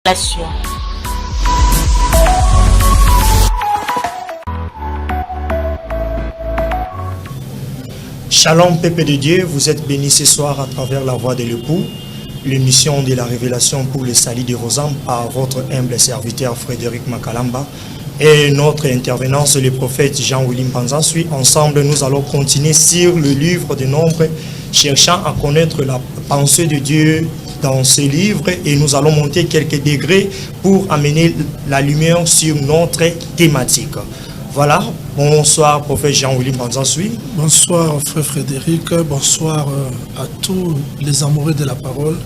Révélation. Shalom peuple de Dieu, vous êtes bénis ce soir à travers la voix de l'époux, l'émission de la révélation pour le salut de vos âmes par votre humble serviteur Frédéric Makalamba et notre intervenant c'est le prophète Jean-Willy Mbanzasui. Ensemble nous allons continuer sur le livre de Nombres, cherchant à connaître la pensée de Dieu dans ce livre et nous allons monter quelques degrés pour amener la lumière sur notre thématique. Voilà, bonsoir prophète Jean-Willy Mbanzasui. Bonsoir frère Frédéric, bonsoir à tous les amoureux de la parole,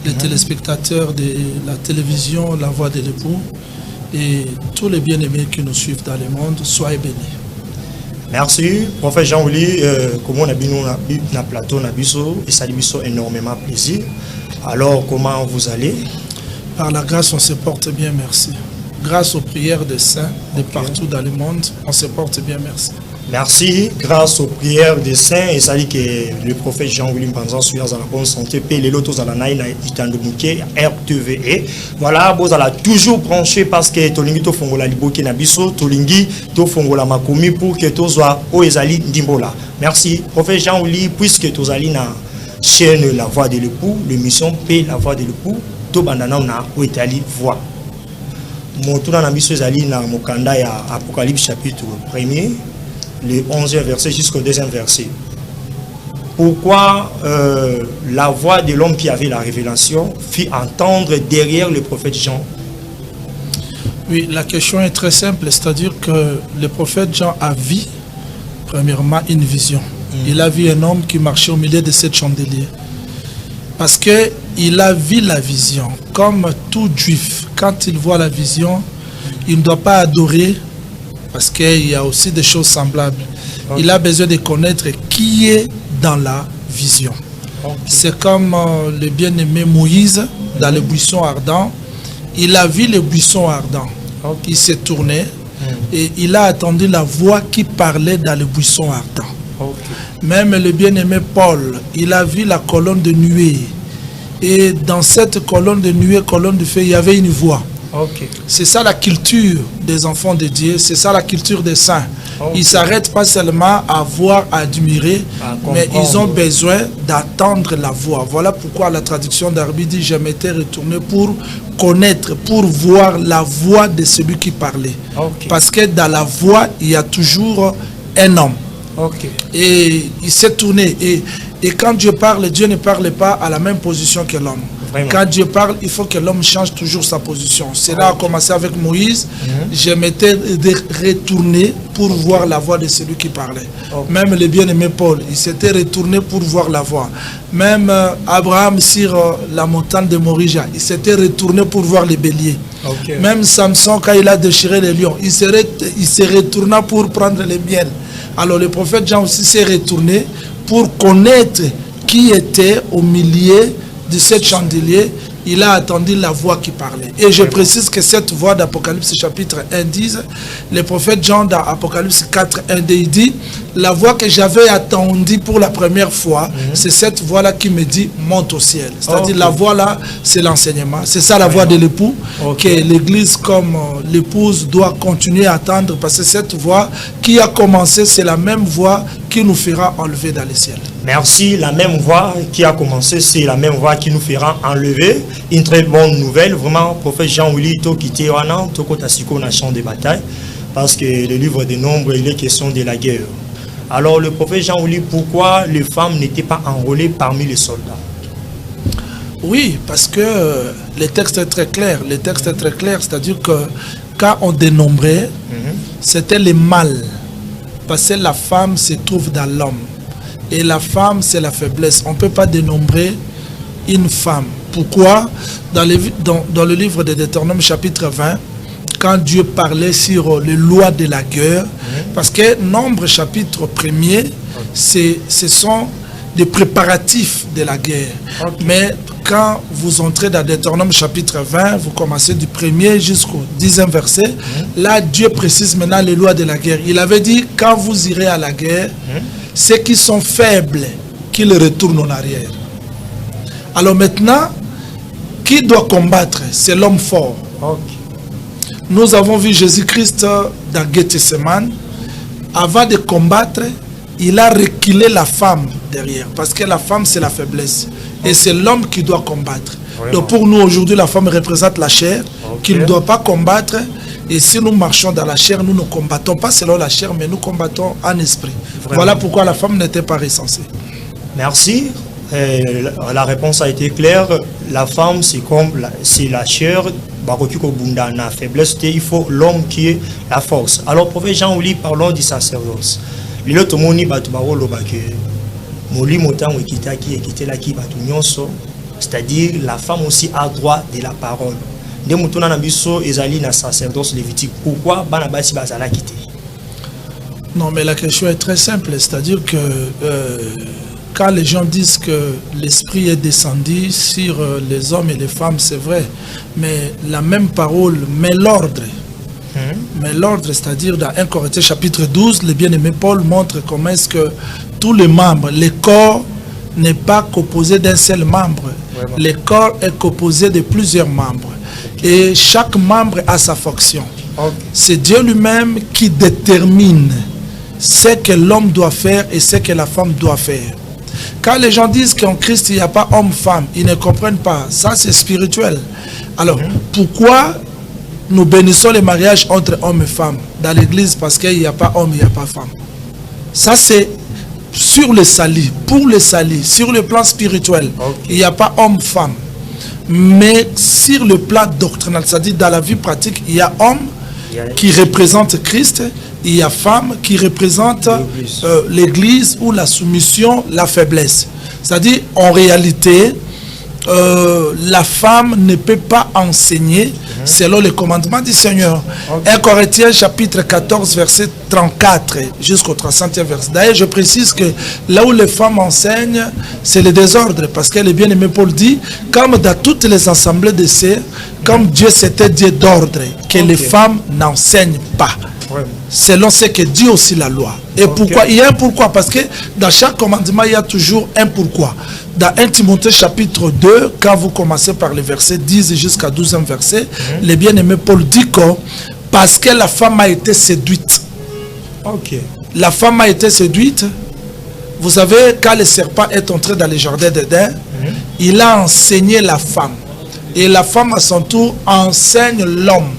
les téléspectateurs de la télévision, la voix de l'époux et tous les bien-aimés qui nous suivent dans le monde, soyez bénis. Merci, prophète Jean-Willy, comme on a vu dans le plateau, et ça lui fait énormément plaisir. Alors, comment vous allez? Par la grâce, on se porte bien, merci. Grâce aux prières des saints de partout dans le monde, on se porte bien, merci. Merci, grâce aux prières des saints, et ça dit que le prophète Jean-Willy Mbanzasui dans la bonne santé, paye les lotos à la naïna, itandemouké, RTVE. Voilà, vous allez toujours brancher parce que Tolingi to fongola liboke nabiso, Tolingi to fongola makomi pour que to soit oezali ndimbola. Merci, prophète Jean-Willy, puisque to zali na chaîne La Voix de l'époux, l'émission Paix La Voix de l'époux, to bandana na oetali voix. Montuna na biso ezali na mokanda ya Apocalypse chapitre 1er, le 11e verset jusqu'au 2e verset. Pourquoi la voix de l'homme qui avait la révélation fit entendre derrière le prophète Jean? Oui, la question est très simple, c'est-à-dire que le prophète Jean a vu, premièrement, une vision. Il a vu un homme qui marchait au milieu de 7 chandeliers. Parce qu'il a vu la vision. Comme tout juif, quand il voit la vision, il ne doit pas adorer, parce qu'il y a aussi des choses semblables. Okay. Il a besoin de connaître qui est dans la vision. Okay. C'est comme le bien-aimé Moïse dans le buisson ardent. Il a vu le buisson ardent. Okay. Il s'est tourné et il a attendu la voix qui parlait dans le buisson ardent. Okay. Même le bien-aimé Paul, il a vu la colonne de nuée. Et dans cette colonne de nuée, colonne de feu, il y avait une voix. Okay. C'est ça la culture des enfants de Dieu, c'est ça la culture des saints. Okay. Ils ne s'arrêtent pas seulement à voir, à admirer, mais ils ont besoin d'attendre la voix. Voilà pourquoi la traduction d'Arbi dit « Je m'étais retourné pour connaître, pour voir la voix de celui qui parlait. Okay. » Parce que dans la voix, il y a toujours un homme. Okay. Et il s'est tourné. Et quand Dieu parle, Dieu ne parle pas à la même position que l'homme. Quand Dieu parle, il faut que l'homme change toujours sa position. Cela a commencé avec Moïse. Je m'étais retourné pour voir la voix de celui qui parlait. Même le bien-aimé Paul, il s'était retourné pour voir la voix. Même Abraham sur la montagne de Morija, il s'était retourné pour voir les béliers. Même Samson, quand il a déchiré les lions, il se retourna pour prendre les miels. Alors le prophète Jean aussi s'est retourné pour connaître qui était au milieu de cette chandelier. Il a attendu la voix qui parlait. Et je précise que cette voix d'Apocalypse chapitre 1 dit, le prophète Jean dans Apocalypse 4, 1, il dit, la voix que j'avais attendue pour la première fois, c'est cette voix-là qui me dit, monte au ciel. C'est-à-dire la voix-là, c'est l'enseignement. C'est ça la voix de l'époux, que l'église comme l'épouse doit continuer à attendre, parce que cette voix qui a commencé, c'est la même voix qui nous fera enlever dans le ciel. Merci, la même voix qui a commencé, c'est la même voix qui nous fera enlever. Une très bonne nouvelle, vraiment, prophète Jean-Willy, to quitté Wana, to kotasiko na champ de bataille, parce que le livre des Nombres, il est question de la guerre. Alors, le prophète Jean-Willy, pourquoi les femmes n'étaient pas enrôlées parmi les soldats? Oui, parce que le texte est très clair. Le texte est très clair, c'est-à-dire que quand on dénombrait, c'était les mâles, parce que la femme se trouve dans l'homme. Et la femme, c'est la faiblesse. On ne peut pas dénombrer une femme. Pourquoi? Dans le livre de Deutéronome chapitre 20, quand Dieu parlait sur les lois de la guerre, parce que Nombre chapitre 1er, ce sont des préparatifs de la guerre. Mais quand vous entrez dans Deutéronome chapitre 20, vous commencez du 1er jusqu'au 10e verset, là Dieu précise maintenant les lois de la guerre. Il avait dit, quand vous irez à la guerre, ceux qui sont faibles, qu'ils retournent en arrière. Alors maintenant, qui doit combattre? C'est l'homme fort. Nous avons vu Jésus-Christ dans Gethsemane. Avant de combattre, il a reculé la femme derrière. Parce que la femme, c'est la faiblesse. Et c'est l'homme qui doit combattre. Donc pour nous, aujourd'hui, la femme représente la chair, qui ne doit pas combattre. Et si nous marchons dans la chair, nous ne combattons pas selon la chair, mais nous combattons en esprit. Voilà pourquoi la femme n'était pas recensée. Merci. La réponse a été claire. La femme, c'est comme c'est la chair. La faiblesse, il faut l'homme qui est la force. Alors, prophète Jean-Ouli, parlons du sacerdoce. C'est-à-dire, la femme aussi a droit de la parole. Pourquoi Banabasi Bazala quitté? Non, mais la question est très simple. C'est-à-dire que quand les gens disent que l'esprit est descendu sur les hommes et les femmes, c'est vrai. Mais la même parole met l'ordre. Mais l'ordre, c'est-à-dire dans 1 Corinthiens chapitre 12, le bien-aimé Paul montre comment est-ce que tous les membres, le corps n'est pas composé d'un seul membre. Vraiment. Le corps est composé de plusieurs membres. Et chaque membre a sa fonction. C'est Dieu lui-même qui détermine ce que l'homme doit faire et ce que la femme doit faire. Quand les gens disent qu'en Christ, il n'y a pas homme-femme, ils ne comprennent pas. Ça, c'est spirituel. Alors, pourquoi nous bénissons les mariages entre hommes et femmes dans l'église? Parce qu'il n'y a pas homme, il n'y a pas femme. Ça, c'est sur le salut, pour le salut, sur le plan spirituel. Il n'y a pas homme-femme. Mais sur le plan doctrinal, c'est-à-dire dans la vie pratique, il y a homme qui représente Christ, il y a femme qui représente l'église ou la soumission, la faiblesse. C'est-à-dire, en réalité, la femme ne peut pas enseigner selon les commandements du Seigneur. 1 Corinthiens chapitre 14 verset 34 jusqu'au 30e verset. D'ailleurs, je précise que là où les femmes enseignent, c'est le désordre, parce que le bien-aimé Paul dit, comme dans toutes les assemblées de sœurs, comme Dieu s'était dit d'ordre, que les femmes n'enseignent pas. Selon ce que dit aussi la loi. Et pourquoi? Il y a un pourquoi, parce que dans chaque commandement, il y a toujours un pourquoi. Dans 1 Timothée chapitre 2, quand vous commencez par le verset 10 jusqu'à 12e verset, le bien-aimé Paul dit que parce que la femme a été séduite. La femme a été séduite. Vous savez, quand le serpent est entré dans le jardin d'Éden, il a enseigné la femme. Et la femme, à son tour, enseigne l'homme.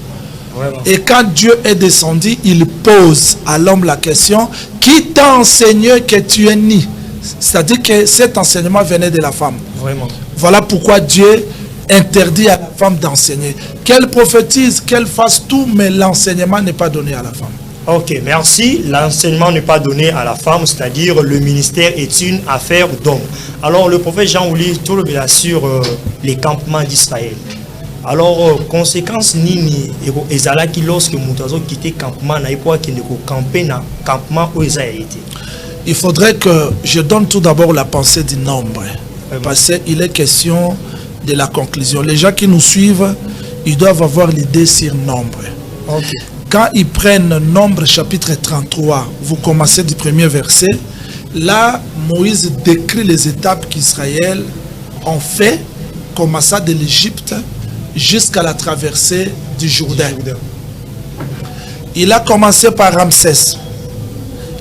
Et quand Dieu est descendu, il pose à l'homme la question: qui t'a enseigné que tu es né? C'est-à-dire que cet enseignement venait de la femme. Voilà pourquoi Dieu interdit à la femme d'enseigner. Qu'elle prophétise, qu'elle fasse tout, mais l'enseignement n'est pas donné à la femme. Ok, merci. L'enseignement n'est pas donné à la femme, c'est-à-dire le ministère est une affaire d'homme. Alors le prophète Jean-Ouli, tout le bien sur les campements d'Israël. Alors, conséquence nini ezala qui lorsque Moutazo quitté campement na ipo qui ne camper na campement où ils a été. Il faudrait que je donne tout d'abord la pensée du nombre, parce qu'il est question de la conclusion. Les gens qui nous suivent, ils doivent avoir l'idée sur nombre. Quand ils prennent Nombre chapitre 33, vous commencez du premier verset. Là, Moïse décrit les étapes qu'Israël ont fait, commençant de l'Égypte jusqu'à la traversée du Jourdain. Il a commencé par Ramsès.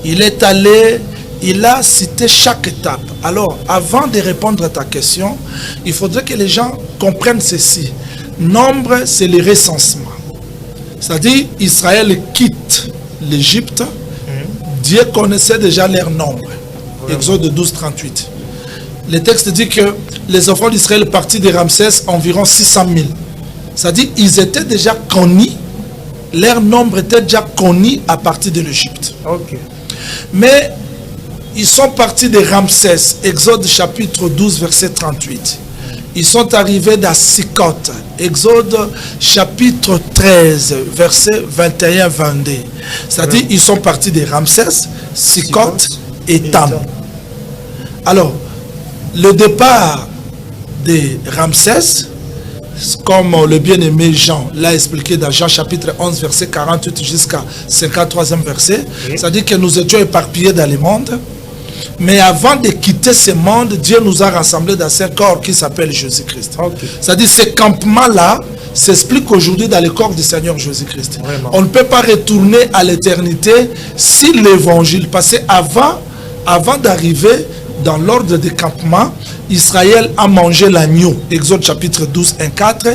Il est allé, il a cité chaque étape. Alors, avant de répondre à ta question, il faudrait que les gens comprennent ceci. Nombre, c'est le recensement. C'est-à-dire, Israël quitte l'Égypte. Dieu connaissait déjà leur nombre. Exode 12, 38. Le texte dit que les enfants d'Israël partis de Ramsès environ 600 000. C'est-à-dire qu'ils étaient déjà connus, leur nombre était déjà connu à partir de l'Égypte. Mais ils sont partis de Ramsès, Exode chapitre 12, verset 38. Ils sont arrivés dans Sikot, Exode chapitre 13, verset 21-22. C'est-à-dire ils sont partis de Ramsès, Sikot et Tam. Alors, le départ de Ramsès, comme le bien-aimé Jean l'a expliqué dans Jean chapitre 11, verset 48 jusqu'à 53e verset, c'est-à-dire que nous étions éparpillés dans le monde. Mais avant de quitter ce monde, Dieu nous a rassemblés dans un corps qui s'appelle Jésus-Christ. C'est-à-dire ce campement-là s'explique aujourd'hui dans le corps du Seigneur Jésus-Christ. On ne peut pas retourner à l'éternité si l'évangile, parce qu'avant d'arriver dans l'ordre de campement, Israël a mangé l'agneau. Exode chapitre 12, 1, 4.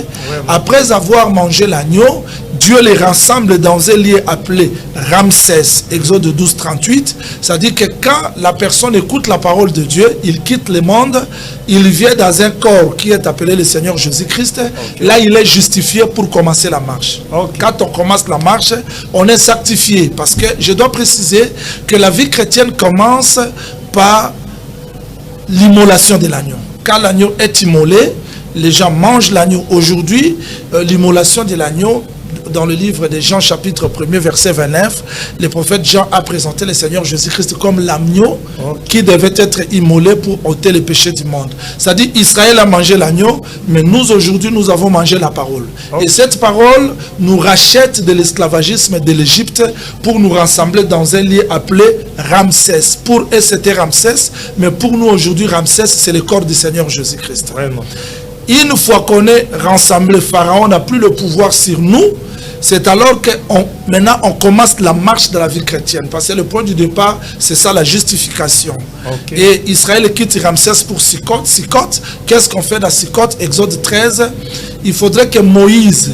Après avoir mangé l'agneau, Dieu les rassemble dans un lieu appelé Ramsès. Exode 12, 38. C'est-à-dire que quand la personne écoute la parole de Dieu, il quitte le monde, il vient dans un corps qui est appelé le Seigneur Jésus-Christ. Là, il est justifié pour commencer la marche. Quand on commence la marche, on est sanctifié. Parce que je dois préciser que la vie chrétienne commence par l'immolation de l'agneau. Quand l'agneau est immolé, les gens mangent l'agneau. Aujourd'hui, l'immolation de l'agneau, dans le livre de Jean chapitre 1er verset 29, le prophète Jean a présenté le Seigneur Jésus-Christ comme l'agneau qui devait être immolé pour ôter les péchés du monde. C'est-à-dire Israël a mangé l'agneau, mais nous aujourd'hui nous avons mangé la parole. Et cette parole nous rachète de l'esclavagisme de l'Égypte pour nous rassembler dans un lieu appelé Ramsès. Pour eux c'était Ramsès, mais pour nous aujourd'hui Ramsès c'est le corps du Seigneur Jésus-Christ. Une fois qu'on est rassemblé, Pharaon n'a plus le pouvoir sur nous. C'est alors que maintenant on commence la marche de la vie chrétienne. Parce que le point du départ, c'est ça la justification. Et Israël quitte Ramsès pour Sikot. Sikot, qu'est-ce qu'on fait dans Sikot? Exode 13. Il faudrait que Moïse,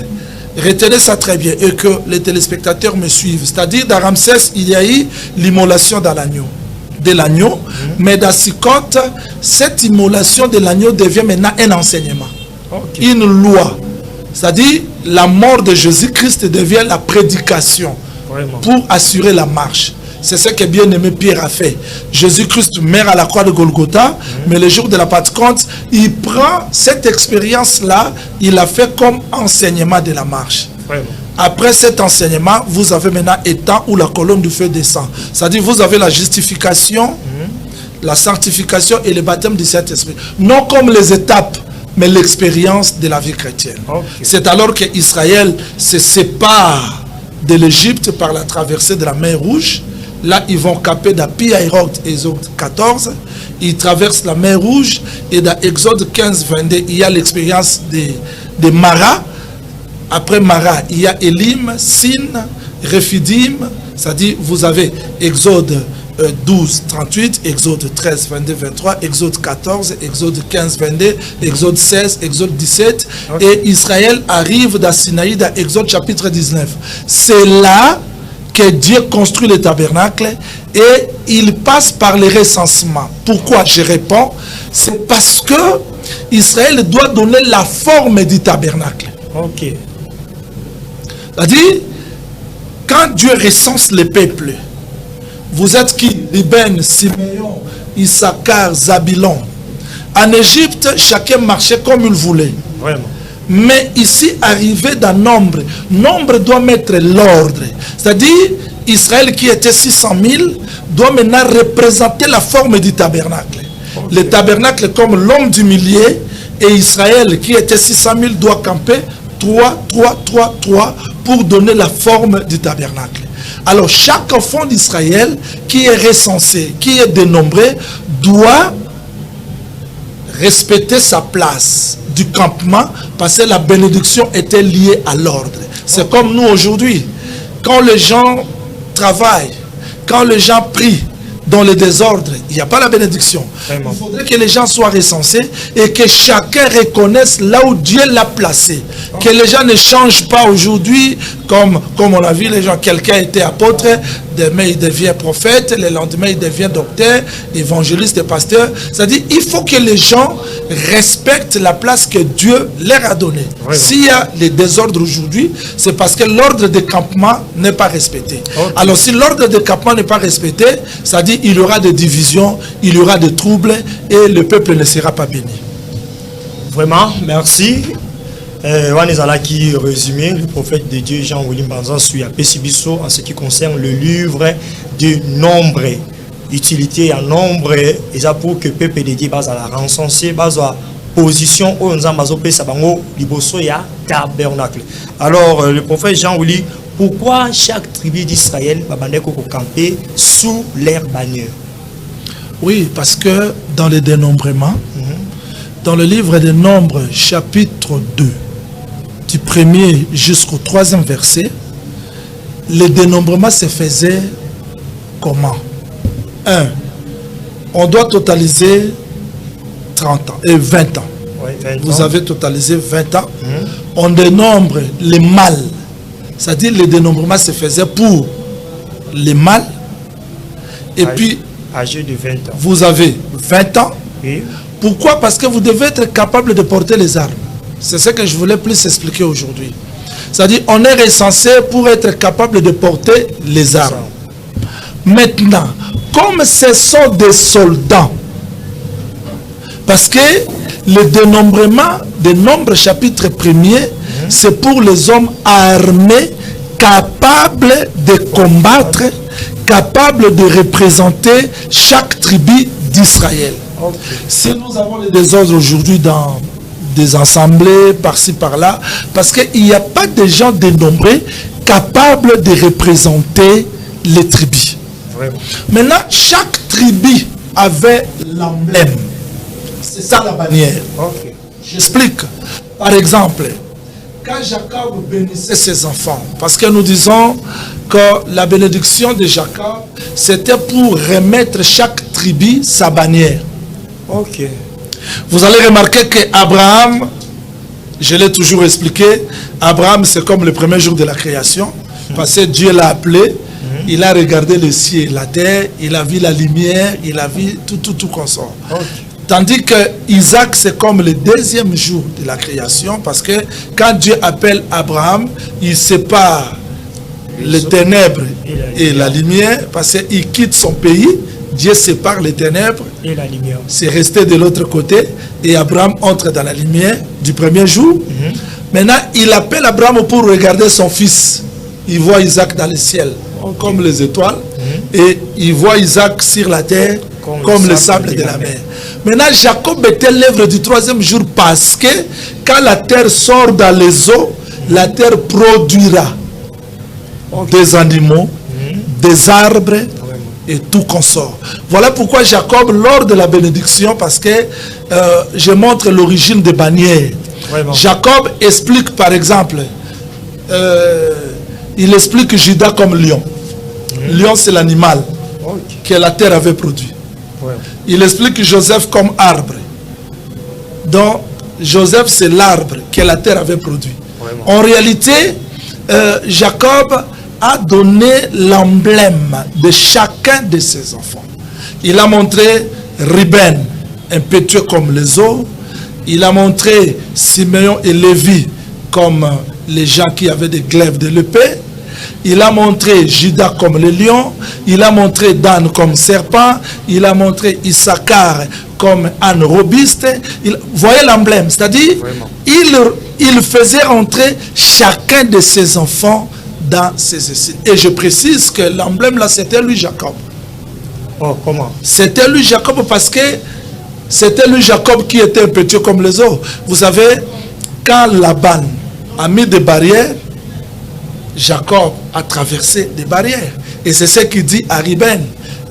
retenez ça très bien, et que les téléspectateurs me suivent. C'est-à-dire dans Ramsès, il y a eu l'immolation dans l'agneau. De l'agneau, mais dans Sikot, cette immolation de l'agneau devient maintenant un enseignement, une loi. C'est-à-dire, la mort de Jésus-Christ devient la prédication pour assurer la marche. C'est ce que bien-aimé Pierre a fait. Jésus-Christ meurt à la croix de Golgotha, mais le jour de la Pentecôte, il prend cette expérience-là, il l'a fait comme enseignement de la marche. Après cet enseignement, vous avez maintenant état où la colonne du feu descend. C'est-à-dire vous avez la justification, la sanctification et le baptême du Saint-Esprit. Non comme les étapes, mais l'expérience de la vie chrétienne. C'est alors qu'Israël se sépare de l'Égypte par la traversée de la mer Rouge. Là, ils vont caper dans Pi-Hahiroth, Exode 14. Ils traversent la mer Rouge. Et dans Exode 15, 22, il y a l'expérience de Mara. Après Mara, il y a Élim, Sin, Rephidim. C'est-à-dire, vous avez Exode 12, 38, Exode 13, 22, 23, Exode 14, Exode 15, 22, Exode 16, Exode 17. Et Israël arrive dans Sinaï, dans Exode chapitre 19. C'est là que Dieu construit le tabernacle et il passe par le recensement. Pourquoi je réponds? C'est parce que Israël doit donner la forme du tabernacle. C'est-à-dire, quand Dieu recense les peuples, vous êtes qui? Liben, Siméon, Issachar, Zabilon. En Égypte, chacun marchait comme il voulait. Mais ici, arrivé dans nombre, nombre doit mettre l'ordre. C'est-à-dire, Israël qui était 600 000 doit maintenant représenter la forme du tabernacle. Le tabernacle comme l'homme du milieu, et Israël qui était 600 000 doit camper 3, 3, 3, 3 pour donner la forme du tabernacle. Alors chaque enfant d'Israël qui est recensé, qui est dénombré, doit respecter sa place du campement parce que la bénédiction était liée à l'ordre. C'est comme nous aujourd'hui. Quand les gens travaillent, quand les gens prient dans le désordre, il n'y a pas la bénédiction. Il faudrait que les gens soient recensés et que chacun reconnaisse là où Dieu l'a placé. Que les gens ne changent pas aujourd'hui, comme on a vu, les gens, quelqu'un était apôtre, demain il devient prophète, le lendemain il devient docteur, évangéliste et pasteur. C'est-à-dire, il faut que les gens respectent la place que Dieu leur a donnée. S'il y a les désordres aujourd'hui, c'est parce que l'ordre de campement n'est pas respecté. Alors si l'ordre de campement n'est pas respecté, c'est-à-dire il y aura des divisions, il y aura des troubles et le peuple ne sera pas béni. Vraiment, merci. On est là qui résumé le prophète de Dieu Jean-William Banzan sur Pessibiso en ce qui concerne le livre du nombre, utilité en nombre, et ça pour que le peuple de Dieu base à la rencenser, base à position où on a mazopé sabango liboso ya tabernacle. Alors le prophète Jean-William, pourquoi chaque tribu d'Israël va camper sous leur bannière? Oui, parce que dans le dénombrement, dans le livre des Nombres, chapitre 2, du 1er jusqu'au 3e verset, le dénombrement se faisait comment? 1. On doit totaliser 30 ans et 20 ans. Oui, 20 Vous ans. avez totalisé 20 ans. On dénombre les mâles. C'est-à-dire le dénombrement se faisait pour les mâles. Et puis, âgé de 20 ans. vous avez 20 ans. Oui. Pourquoi? Parce que vous devez être capable de porter les armes. C'est ce que je voulais plus expliquer aujourd'hui. C'est-à-dire, on est recensé pour être capable de porter les armes. Maintenant, comme ce sont des soldats, parce que le dénombrement des Nombres chapitre 1er, c'est pour les hommes armés, capables de combattre, capables de représenter chaque tribu d'Israël. Ok. Si nous avons les désordres aujourd'hui dans des assemblées, par-ci, par-là, parce qu'il n'y a pas de gens dénombrés capables de représenter les tribus. Vraiment. Maintenant, chaque tribu avait l'emblème. C'est ça la bannière. Ok. J'explique. Par exemple, quand Jacob bénissait ses enfants, parce que nous disons que la bénédiction de Jacob, c'était pour remettre chaque tribu sa bannière. Ok. Vous allez remarquer qu'Abraham, je l'ai toujours expliqué, Abraham c'est comme le premier jour de la création, parce que Dieu l'a appelé, il a regardé le ciel, la terre, il a vu la lumière, il a vu tout consort. Ok. Tandis que Isaac c'est comme le deuxième jour de la création, parce que quand Dieu appelle Abraham, il sépare les ténèbres et la lumière, parce qu'il quitte son pays, Dieu sépare les ténèbres, Et la lumière. c'est resté de l'autre côté, et Abraham entre dans la lumière du premier jour. Maintenant, il appelle Abraham pour regarder son fils. Il voit Isaac dans le ciel, comme les étoiles, et il voit Isaac sur la terre, comme le sable de la mer. Maintenant, Jacob était l'œuvre du troisième jour, parce que quand la terre sort dans les eaux, la terre produira des animaux, des arbres, et tout consort. Voilà pourquoi Jacob, lors de la bénédiction, parce que je montre l'origine des bannières. Vraiment. Jacob explique par exemple, il explique Judas comme lion. Lion c'est l'animal Ok. que la terre avait produit. Ouais. Il explique Joseph comme arbre. Donc Joseph c'est l'arbre que la terre avait produit. Vraiment. En réalité, Jacob a donné l'emblème de chacun de ses enfants. Il a montré Ruben, impétueux comme les eaux. Il a montré Simeon et Lévi comme les gens qui avaient des glaives de l'épée. Il a montré Judas comme le lion. Il a montré Dan comme serpent. Il a montré Issachar comme âne robuste. Voyez l'emblème, c'est-à-dire il faisait entrer chacun de ses enfants dans ses essais. Et je précise que l'emblème là, c'était lui Jacob. Oh, comment? C'était lui Jacob parce que c'était lui Jacob qui était impétueux comme les autres. Vous savez, quand Laban a mis des barrières, Jacob a traversé des barrières. Et c'est ce qu'il dit à Ruben.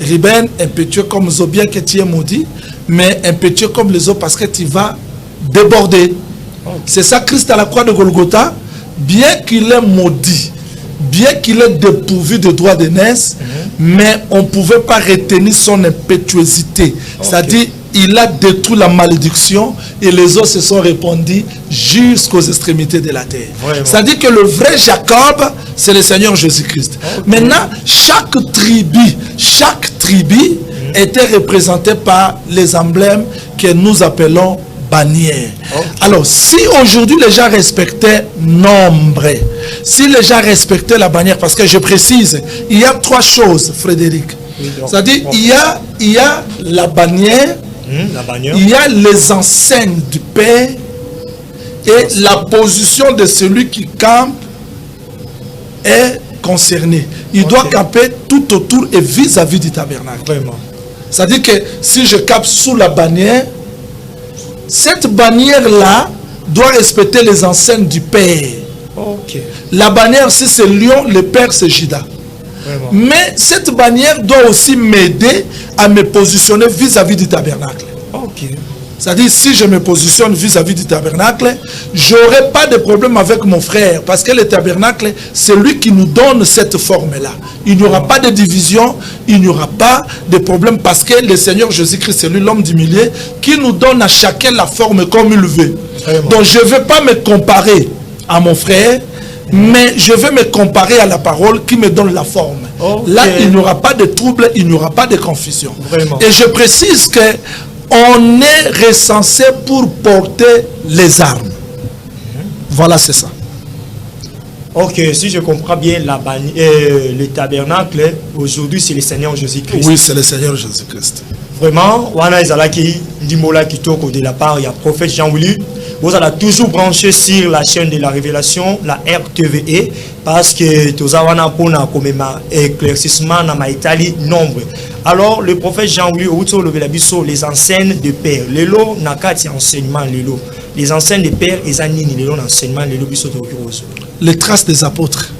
Ruben, impétueux comme les autres, bien que tu es maudit, mais impétueux comme les autres parce que tu vas déborder. C'est ça Christ à la croix de Golgotha, bien qu'il est maudit, bien qu'il est dépourvu de droit d'aînesse, mais on ne pouvait pas retenir son impétuosité. C'est-à-dire, il a détruit la malédiction et les autres se sont répandus jusqu'aux extrémités de la terre. C'est-à-dire que le vrai Jacob, c'est le Seigneur Jésus-Christ. Maintenant, chaque tribu était représentée par les emblèmes que nous appelons bannières. Alors, si aujourd'hui les gens respectaient nombre, si les gens respectaient la bannière, parce que je précise, il y a trois choses, Frédéric. C'est-à-dire, il y a la bannière, il y a les enseignes du Père et la position de celui qui campe est concernée. Il doit camper tout autour et vis-à-vis du tabernacle. C'est-à-dire que si je campe sous la bannière, cette bannière-là doit respecter les enseignes du Père. La bannière, si c'est Lion, le Père, c'est Judas. Vraiment. Mais cette bannière doit aussi m'aider à me positionner vis-à-vis du tabernacle. Ok. C'est-à-dire, si je me positionne vis-à-vis du tabernacle, j'aurai pas de problème avec mon frère. Parce que le tabernacle, c'est lui qui nous donne cette forme-là. Il n'y aura pas de division, il n'y aura pas de problème. Parce que le Seigneur Jésus-Christ, c'est lui l'homme du milieu, qui nous donne à chacun la forme comme il veut. Vraiment. Donc, je ne vais pas me comparer à mon frère, mais je vais me comparer à la parole qui me donne la forme. Okay. Là, il n'y aura pas de trouble, il n'y aura pas de confusion. Vraiment. Et je précise que on est recensé pour porter les armes. Voilà, c'est ça. Ok, si je comprends bien, le tabernacle, aujourd'hui, c'est le Seigneur Jésus-Christ. Oui, c'est le Seigneur Jésus-Christ. Vraiment, wana ezalaki ndimola kitoko de la part, il y a prophète Jean-Willy. Vous allez toujours brancher sur la chaîne de la révélation, la RTVE, parce que tous wana pona comme éclaircissement na maitali nombre. Alors, le prophète Jean-Willy, les enseignes de père, lelo nakati enseignement lelo. Les enseignes de père et zanini lelo enseignement lelo biso to kiroso. Les traces des apôtres.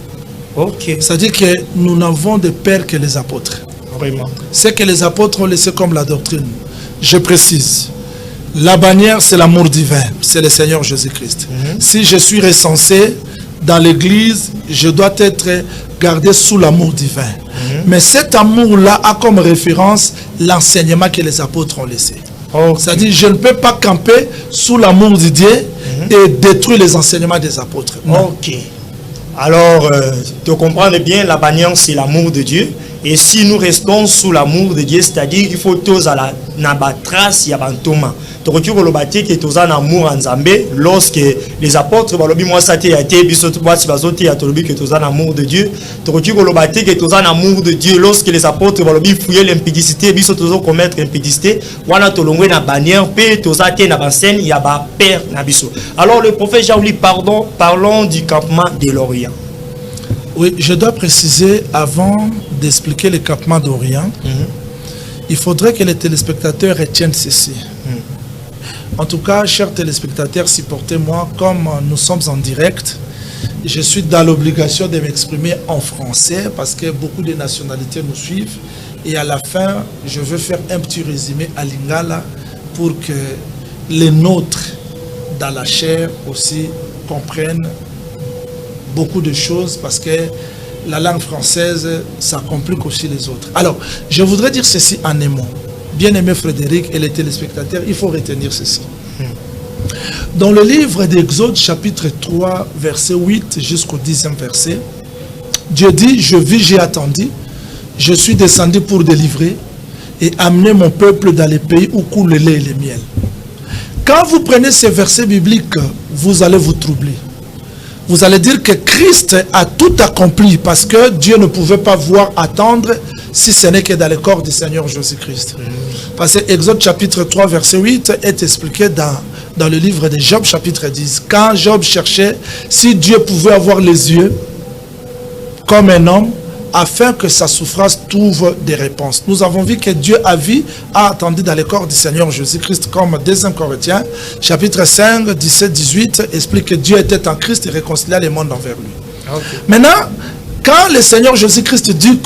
Ok. C'est-à-dire que nous n'avons de père que les apôtres. Vraiment. C'est que les apôtres ont laissé comme la doctrine. Je précise. La bannière, c'est l'amour divin. C'est le Seigneur Jésus-Christ. Si je suis recensé dans l'église, je dois être gardé sous l'amour divin. Mais cet amour-là a comme référence l'enseignement que les apôtres ont laissé. Okay. C'est-à-dire, je ne peux pas camper sous l'amour de Dieu et détruire les enseignements des apôtres. Non. Ok. Alors, tu comprends bien, la bannière, c'est l'amour de Dieu. Et si nous restons sous l'amour de Dieu, c'est-à-dire qu'il faut tous à la trace, il y a un thomas. Tu retrouves le bâti qui est tous en amour en Zambé. Lorsque les apôtres, moi, ça a été, tous en amour de Dieu. Tu retrouves le bâti qui est tous en amour de Dieu. Lorsque les apôtres, fouillaient l'impudicité, ils sont toujours commettre l'impudicité. Wana tolongwe na bannière, pe tous à na bansen, il y a ba père na biso. Alors, le prophète Jean-Willy, parlons du campement de l'Orient. Oui, je dois préciser, avant d'expliquer le campement d'Orient, il faudrait que les téléspectateurs retiennent ceci. En tout cas, chers téléspectateurs, supportez-moi, comme nous sommes en direct, je suis dans l'obligation de m'exprimer en français parce que beaucoup de nationalités nous suivent. Et à la fin, je veux faire un petit résumé à Lingala pour que les nôtres dans la chair aussi comprennent beaucoup de choses parce que la langue française, ça complique aussi les autres. Alors, je voudrais dire ceci en un mot. Bien-aimé Frédéric et les téléspectateurs, il faut retenir ceci. Dans le livre d'Exode, chapitre 3, verset 8 jusqu'au 10e verset, Dieu dit, je vis, j'ai attendu, je suis descendu pour délivrer et amener mon peuple dans les pays où coule le lait et le miel. Quand vous prenez ces versets bibliques, vous allez vous troubler. Vous allez dire que Christ a tout accompli parce que Dieu ne pouvait pas voir attendre si ce n'est que dans le corps du Seigneur Jésus-Christ. Parce que Exode chapitre 3 verset 8 est expliqué dans le livre de Job chapitre 10. Quand Job cherchait si Dieu pouvait avoir les yeux comme un homme afin que sa souffrance trouve des réponses. Nous avons vu que Dieu a attendu dans le corps du Seigneur Jésus-Christ comme 2 Corinthiens chapitre 5, 17, 18 explique que Dieu était en Christ et réconcilia les mondes envers lui. Okay. Maintenant, quand le Seigneur Jésus-Christ dit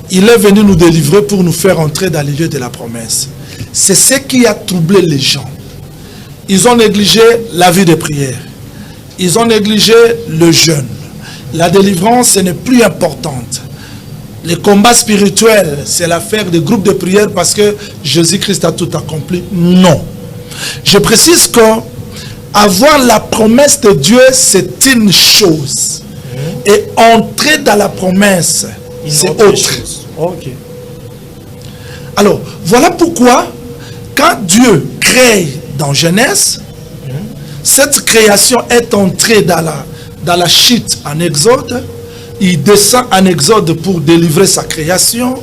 qu'il est venu nous délivrer pour nous faire entrer dans les lieux de la promesse, c'est ce qui a troublé les gens. Ils ont négligé la vie de prière. Ils ont négligé le jeûne. La délivrance n'est plus importante. Le combat spirituel, c'est l'affaire des groupes de prière parce que Jésus-Christ a tout accompli. Non. Je précise que avoir la promesse de Dieu, c'est une chose. Et entrer dans la promesse, c'est autre. Okay. Alors, voilà pourquoi, quand Dieu crée dans Genèse, cette création est entrée dans la chute en Exode. Il descend en Exode pour délivrer sa création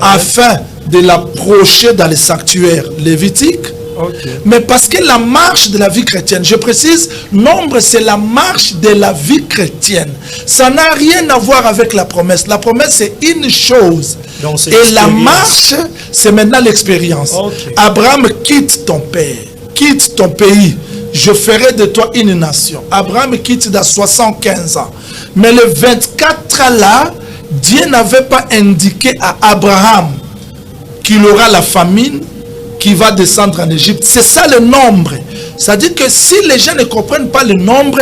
afin de l'approcher dans le sanctuaire lévitique. Okay. Mais parce que la marche de la vie chrétienne, je précise, nombre c'est la marche de la vie chrétienne. Ça n'a rien à voir avec la promesse. La promesse c'est une chose. Donc, et la marche c'est maintenant l'expérience. Okay. Abraham, quitte ton père, quitte ton pays. Je ferai de toi une nation. Abraham quitte dans 75 ans. Mais le 24 ans là, Dieu n'avait pas indiqué à Abraham qu'il aura la famine qui va descendre en Égypte. C'est ça le nombre. C'est-à-dire que si les gens ne comprennent pas le nombre,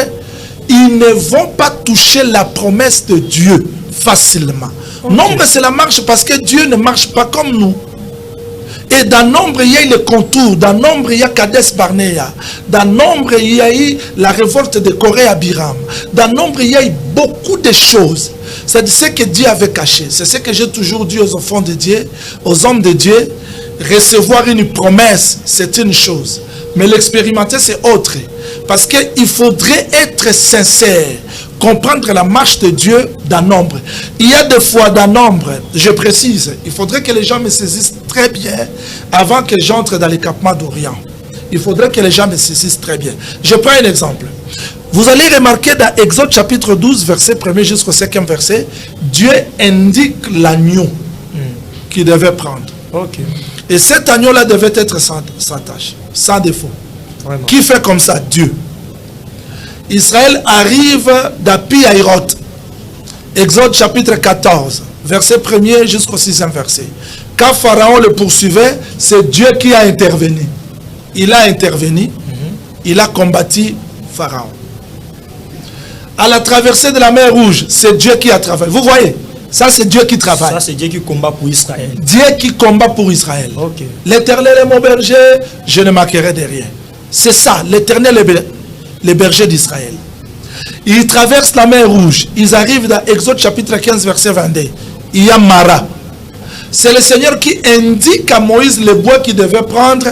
ils ne vont pas toucher la promesse de Dieu facilement. Okay. Nombre, c'est la marche parce que Dieu ne marche pas comme nous. Et dans nombre, il y a eu le contour. Dans nombre, il y a Kadesh Barnea. Dans nombre, il y a eu la révolte de Corée à Biram. Dans nombre, il y a eu beaucoup de choses. C'est ce que Dieu avait caché. C'est ce que j'ai toujours dit aux enfants de Dieu, aux hommes de Dieu. Recevoir une promesse, c'est une chose. Mais l'expérimenter, c'est autre. Parce qu'il faudrait être sincère, comprendre la marche de Dieu dans nombre. Il y a des fois dans nombre, je précise, il faudrait que les gens me saisissent très bien avant que j'entre dans les campements d'Orient. Il faudrait que les gens me saisissent très bien. Je prends un exemple. Vous allez remarquer dans Exode chapitre 12, verset 1er jusqu'au 5e verset, Dieu indique l'agneau qu'il devait prendre. Okay. Et cet agneau-là devait être sans tache, sans défaut. Vraiment. Qui fait comme ça? Dieu. Israël arrive d'Api Haïroth. Exode chapitre 14, verset 1er jusqu'au 6e verset. Quand Pharaon le poursuivait, c'est Dieu qui a intervenu. Il a intervenu, il a combattu Pharaon. À la traversée de la mer Rouge, c'est Dieu qui a travaillé. Vous voyez? Ça, c'est Dieu qui travaille. Ça, c'est Dieu qui combat pour Israël. Dieu qui combat pour Israël. Okay. L'Éternel est mon berger, je ne manquerai de rien. C'est ça, l'Éternel est le berger d'Israël. Ils traversent la mer Rouge. Ils arrivent dans Exode chapitre 15, verset 22. Il y a Mara. C'est le Seigneur qui indique à Moïse le bois qu'il devait prendre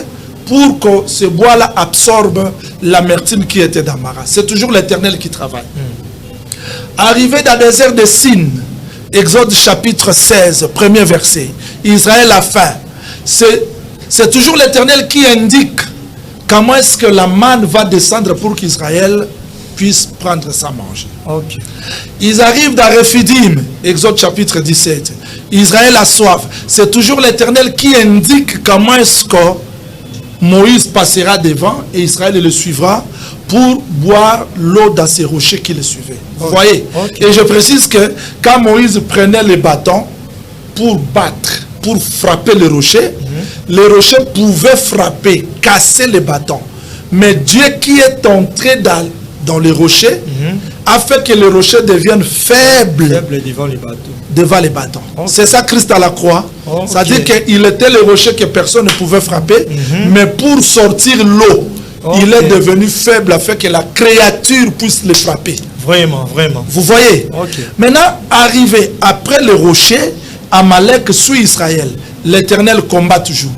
pour que ce bois-là absorbe l'amertume qui était dans Mara. C'est toujours l'Éternel qui travaille. Arrivé dans le désert de Sin, Exode chapitre 16, premier verset. Israël a faim. C'est toujours l'Éternel qui indique comment est-ce que la manne va descendre pour qu'Israël puisse prendre sa manger. Okay. Ils arrivent dans Rephidim, Exode chapitre 17. Israël a soif. C'est toujours l'Éternel qui indique comment est-ce que Moïse passera devant et Israël le suivra pour boire l'eau dans ces rochers qui le suivaient. Vous voyez? Okay. Et je précise que quand Moïse prenait les bâtons pour battre, pour frapper les rochers, les rochers pouvaient frapper, casser les bâtons. Mais Dieu qui est entré dans les rochers a fait que les rochers deviennent faibles devant les bâtons. Okay. C'est ça Christ à la croix. Okay. C'est-à-dire qu'il était le rocher que personne ne pouvait frapper, mais pour sortir l'eau, il est devenu faible afin que la créature puisse le frapper. Vraiment, vraiment. Vous voyez? Okay. Maintenant, arrivé après le rocher, Amalek suit Israël. L'Éternel combat toujours.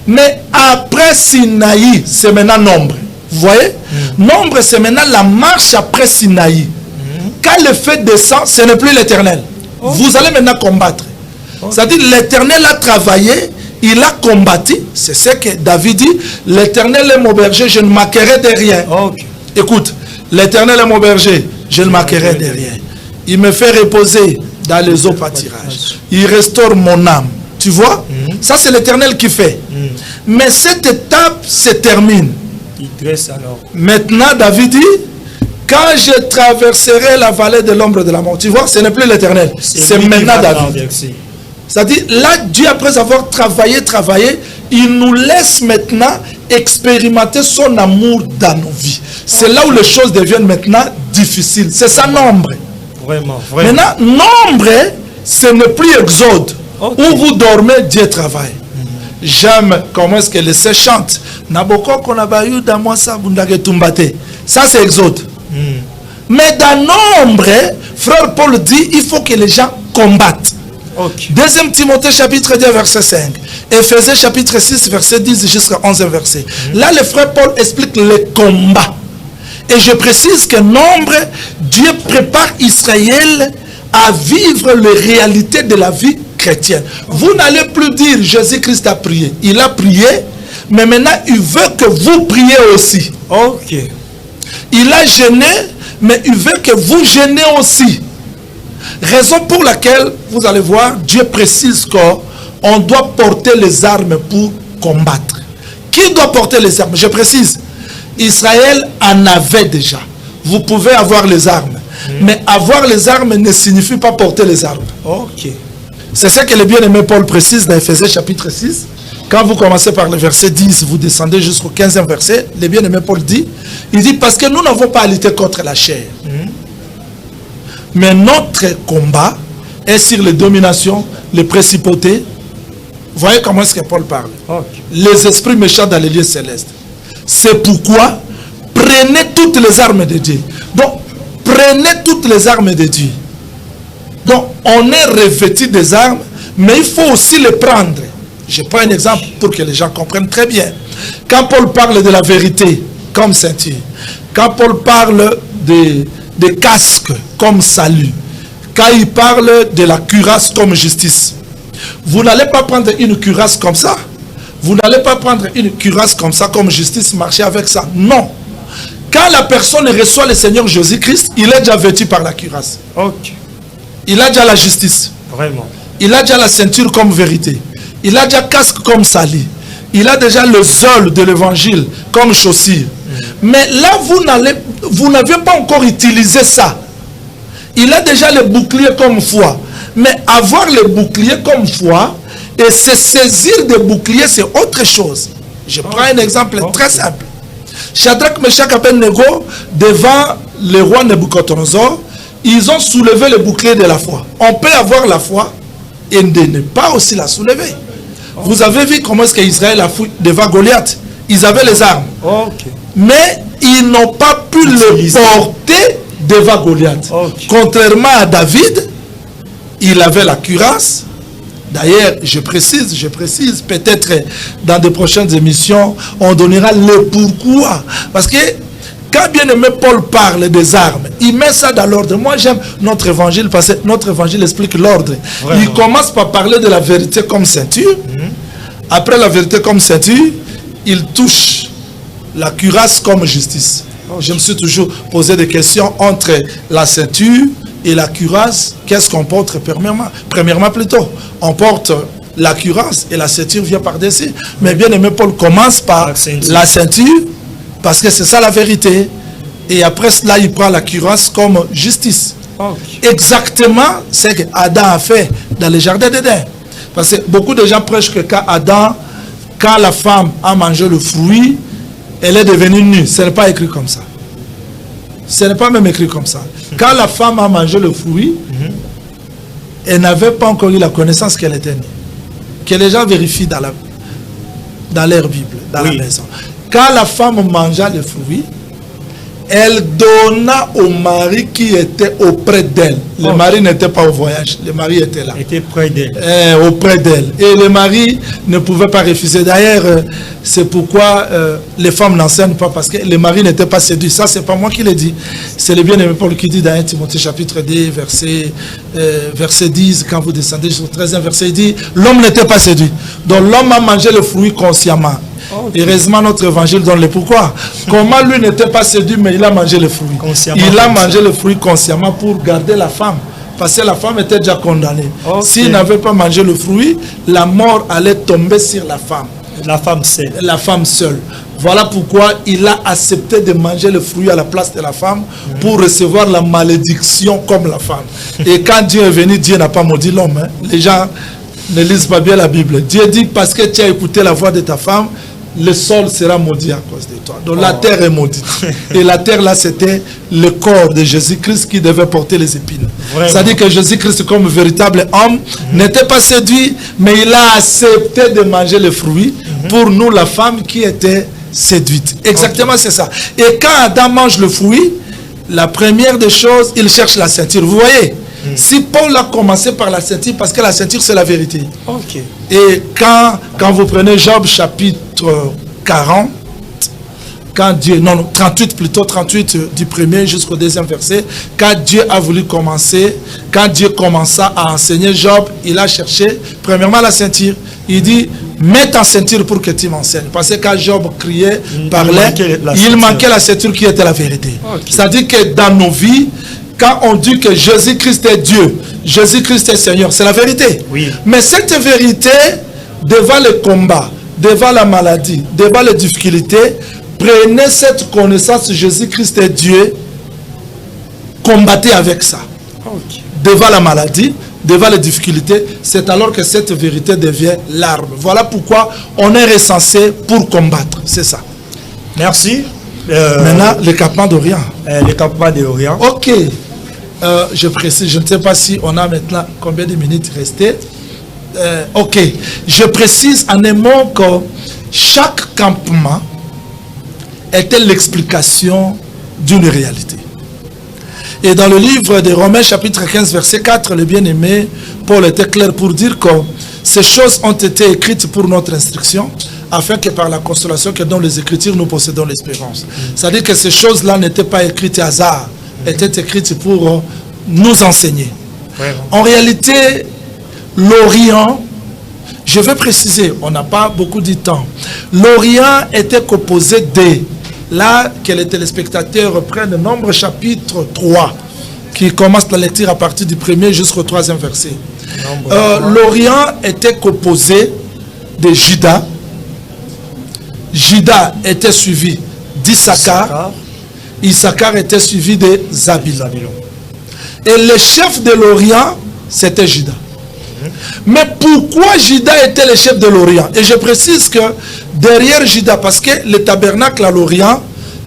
Mais après Sinaï, c'est maintenant nombre. Vous voyez? Nombre, c'est maintenant la marche après Sinaï. Quand le feu descend, ce n'est plus l'Éternel. Vous allez maintenant combattre. C'est-à-dire l'Éternel a travaillé, il a combattu. C'est ce que David dit. L'Éternel est mon berger, je ne manquerai de rien. Écoute, l'Éternel est mon berger, je ne manquerai de rien. Il me fait reposer dans les eaux pâtirages. Il restaure mon âme. Tu vois? Ça, c'est l'Éternel qui fait. Mais cette étape se termine. Il dresse alors. Maintenant, David dit, quand je traverserai la vallée de l'ombre de la mort, tu vois, ce n'est plus l'Éternel. C'est maintenant David. C'est-à-dire, là, Dieu, après avoir travaillé, il nous laisse maintenant expérimenter son amour dans nos vies. C'est là où les choses deviennent maintenant difficiles. C'est ça, nombre. Vraiment. Maintenant, nombre, ce n'est plus Exode. Où vous dormez, Dieu travaille. J'aime comment est-ce que les sèches chantent. Ça, c'est Exode. Mais dans nombre, frère Paul dit, il faut que les gens combattent. Deuxième Timothée chapitre 2 verset 5. Éphésiens chapitre 6 verset 10 jusqu'à 11 verset. Là, le frère Paul explique les combats. Et je précise que nombre, Dieu prépare Israël à vivre les réalités de la vie chrétienne. Vous n'allez plus dire Jésus-Christ a prié. Il a prié, mais maintenant il veut que vous priez aussi. Il a jeûné, mais il veut que vous jeûnez aussi. Raison pour laquelle, vous allez voir, Dieu précise qu'on doit porter les armes pour combattre. Qui doit porter les armes? Je précise, Israël en avait déjà. Vous pouvez avoir les armes. Mais avoir les armes ne signifie pas porter les armes. Ok. C'est ça que le bien-aimé Paul précise dans Éphésiens chapitre 6. Quand vous commencez par le verset 10, vous descendez jusqu'au 15e verset, le bien-aimé Paul dit, il dit, parce que nous n'avons pas à lutter contre la chair. Mais notre combat est sur les dominations, les principautés. Voyez comment est-ce que Paul parle. Okay. Les esprits méchants dans les lieux célestes. C'est pourquoi prenez toutes les armes de Dieu. Donc, prenez toutes les armes de Dieu. Donc, on est revêtu des armes, mais il faut aussi les prendre. Je prends un exemple pour que les gens comprennent très bien. Quand Paul parle de la vérité comme ceinture, quand Paul parle des casques comme salut, quand il parle de la cuirasse comme justice, vous n'allez pas prendre une cuirasse comme ça. Vous n'allez pas prendre une cuirasse comme ça, comme justice, marcher avec ça. Non. Quand la personne reçoit le Seigneur Jésus-Christ, il est déjà vêtu par la cuirasse. Ok. Il a déjà la justice. Vraiment. Il a déjà la ceinture comme vérité. Il a déjà casque comme sali. Il a déjà le zèle de l'évangile comme chaussure. Mais là, vous n'avez pas encore utilisé ça. Il a déjà le bouclier comme foi. Mais avoir le bouclier comme foi et se saisir des boucliers, c'est autre chose. Je prends un exemple très simple. Shadrach, Meshach, Abednego, devant le roi Nebuchadnezzar, ils ont soulevé le bouclier de la foi. On peut avoir la foi et ne pas aussi la soulever. Vous avez vu comment est-ce qu'Israël a fui devant Goliath. Ils avaient les armes. Ok. Mais ils n'ont pas pu le porter devant Goliath. Ok. Contrairement à David, il avait la cuirasse. D'ailleurs, je précise, peut-être dans de prochaines émissions, on donnera le pourquoi. Parce que quand bien-aimé Paul parle des armes, il met ça dans l'ordre. Moi, j'aime notre évangile parce que notre évangile explique l'ordre. Il commence par parler de la vérité comme ceinture. Après la vérité comme ceinture, il touche la cuirasse comme justice. Je me suis toujours posé des questions entre la ceinture et la cuirasse. Qu'est-ce qu'on porte premièrement plutôt, on porte la cuirasse et la ceinture vient par-dessus. Mais bien-aimé Paul commence par la ceinture parce que c'est ça la vérité. Et après cela, il prend la cuirasse comme justice. Okay. Exactement ce que Adam a fait dans le jardin d'Éden. Parce que beaucoup de gens prêchent que quand la femme a mangé le fruit, elle est devenue nue. Ce n'est pas écrit comme ça. Ce n'est pas même écrit comme ça. Quand la femme a mangé le fruit, elle n'avait pas encore eu la connaissance qu'elle était nue. Que les gens vérifient dans leur Bible, dans la maison. Quand la femme mangea le fruit, elle donna au mari qui était auprès d'elle. Le mari n'était pas au voyage, le mari était là. Était près d'elle. Auprès d'elle. Et le mari ne pouvait pas refuser. D'ailleurs, c'est pourquoi les femmes n'enseignent pas, parce que le mari n'était pas séduit. Ça, c'est pas moi qui l'ai dit. C'est le bien-aimé Paul qui dit dans 1 Timothée chapitre 2, verset 10, quand vous descendez sur le 13e verset, il dit, l'homme n'était pas séduit. Donc l'homme a mangé le fruit consciemment. Okay. Heureusement, notre évangile donne le pourquoi. Comment lui n'était pas séduit, mais il a mangé le fruit. Il a mangé le fruit consciemment pour garder la femme. Parce que la femme était déjà condamnée. Okay. S'il n'avait pas mangé le fruit, la mort allait tomber sur la femme. La femme seule. La femme seule. Voilà pourquoi il a accepté de manger le fruit à la place de la femme pour recevoir la malédiction comme la femme. Et quand Dieu est venu, Dieu n'a pas maudit l'homme. Hein. Les gens ne lisent pas bien la Bible. Dieu dit, parce que tu as écouté la voix de ta femme, le sol sera maudit à cause de toi. Donc la terre est maudite. Et la terre là, c'était le corps de Jésus-Christ qui devait porter les épines. C'est-à-dire que Jésus-Christ, comme véritable homme, n'était pas séduit, mais il a accepté de manger le fruit pour nous, la femme qui était séduite. Exactement, c'est ça. Et quand Adam mange le fruit, la première des choses, il cherche la ceinture. Vous voyez? Si Paul a commencé par la ceinture, parce que la ceinture c'est la vérité. Okay. Et quand vous prenez Job chapitre 40, quand Dieu, non 38 plutôt, 38 du premier jusqu'au deuxième verset, quand Dieu a voulu commencer, quand Dieu commença à enseigner Job, il a cherché premièrement la ceinture. Il dit, mets ta ceinture pour que tu m'enseignes. Parce que quand Job criait, parlait, il manquait la ceinture qui était la vérité. Okay. C'est-à-dire que dans nos vies, quand on dit que Jésus-Christ est Dieu, Jésus-Christ est Seigneur, c'est la vérité. Oui. Mais cette vérité, devant le combat, devant la maladie, devant les difficultés, prenez cette connaissance, Jésus-Christ est Dieu, combattez avec ça. Ok. Devant la maladie, devant les difficultés, c'est alors que cette vérité devient l'arme. Voilà pourquoi on est recensé pour combattre. C'est ça. Merci. Maintenant, le campement d'Orient. Le campement d'Orient. Ok. Je précise, je ne sais pas si on a maintenant combien de minutes restées. Ok. Je précise en un mot que chaque campement était l'explication d'une réalité. Et dans le livre de Romains chapitre 15 verset 4, le bien-aimé Paul était clair pour dire que ces choses ont été écrites pour notre instruction, afin que par la consolation que dans les Écritures nous possédons l'espérance. C'est-à-dire que ces choses-là n'étaient pas écrites à hasard, étaient écrites pour nous enseigner. Vraiment. En réalité, l'Orient, je vais préciser, on n'a pas beaucoup de temps. L'Orient était composé de, là que les téléspectateurs reprennent Nombre chapitre 3, qui commence la lecture à partir du 1er jusqu'au 3e verset. L'Orient était composé de Juda. Juda était suivi d'Issachar. Issachar était suivi de Zabulon. Et le chef de l'Orient, c'était Juda. Mais pourquoi Juda était le chef de l'Orient? Et je précise que derrière Juda, parce que le tabernacle à l'Orient,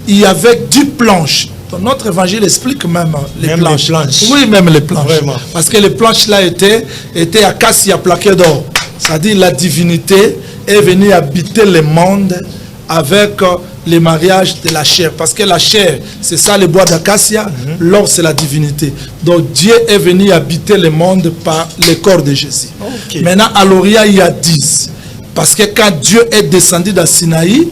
il y avait 10 planches. Donc notre évangile explique même les planches. Oui, même les planches. Vraiment. Parce que les planches là étaient acacia plaqué d'or. C'est-à-dire la divinité est venue habiter le monde avec le mariage de la chair. Parce que la chair, c'est ça le bois d'acacia, l'or c'est la divinité. Donc Dieu est venu habiter le monde par le corps de Jésus. Okay. Maintenant à l'Orient il y a 10. Parce que quand Dieu est descendu dans Sinaï,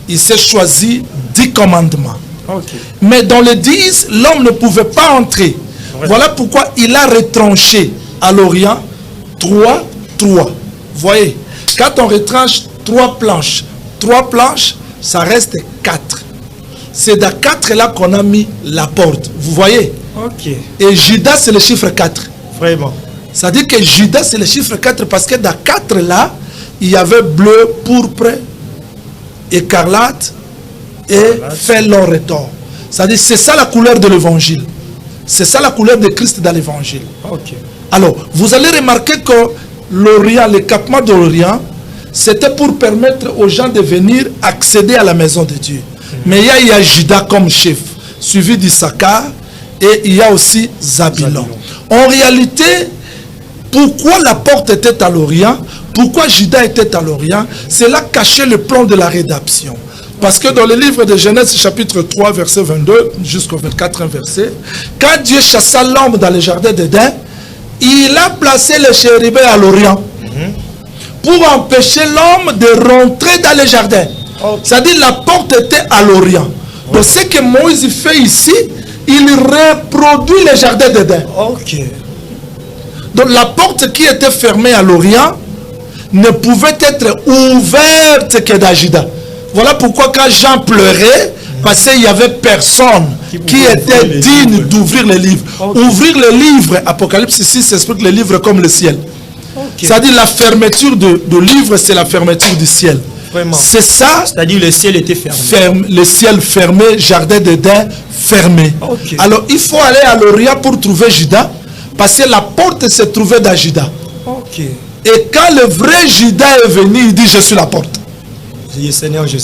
il s'est choisi 10 commandements. Okay. Mais dans les 10, l'homme ne pouvait pas entrer. Voilà pourquoi il a retranché à l'Orient 3. Voyez, quand on retranche 3 planches, ça reste 4. C'est dans 4 là qu'on a mis la porte. Vous voyez? Ok. Et Judas, c'est le chiffre 4. Vraiment. Ça dit que Judas, c'est le chiffre 4 parce que dans 4 là, il y avait bleu, pourpre, écarlate et fait l'or et or. C'est-à-dire, c'est ça la couleur de l'évangile. C'est ça la couleur de Christ dans l'évangile. Ok. Alors, vous allez remarquer que l'Orient, le campement de l'Orient, c'était pour permettre aux gens de venir accéder à la maison de Dieu. Mais il y a Judas comme chef, suivi d'Issachar, et il y a aussi Zabulon. En réalité, pourquoi la porte était à l'Orient, pourquoi Judas était à l'Orient, c'est là caché le plan de la rédemption. Parce que dans le livre de Genèse chapitre 3 verset 22 jusqu'au 24 verset, quand Dieu chassa l'homme dans le jardin d'Éden, il a placé le chérubin à l'Orient pour empêcher l'homme de rentrer dans le jardin. C'est-à-dire la porte était à l'Orient. Donc ce que Moïse fait ici, il reproduit le jardin d'Éden. Donc la porte qui était fermée à l'Orient ne pouvait être ouverte que dans Juda. Voilà pourquoi quand Jean pleurait, parce qu'il n'y avait personne qui était digne d'ouvrir les livres. Ouvrir les livres, Apocalypse 6 explique les livres comme le ciel. C'est-à-dire la fermeture de livre, c'est la fermeture du ciel. C'est ça. C'est-à-dire le ciel était fermé. Le ciel fermé, jardin d'Éden fermé. Alors il faut aller à l'Orient pour trouver Judas, parce que la porte se trouvait dans Judas. Et quand le vrai Judas est venu, il dit je suis la porte.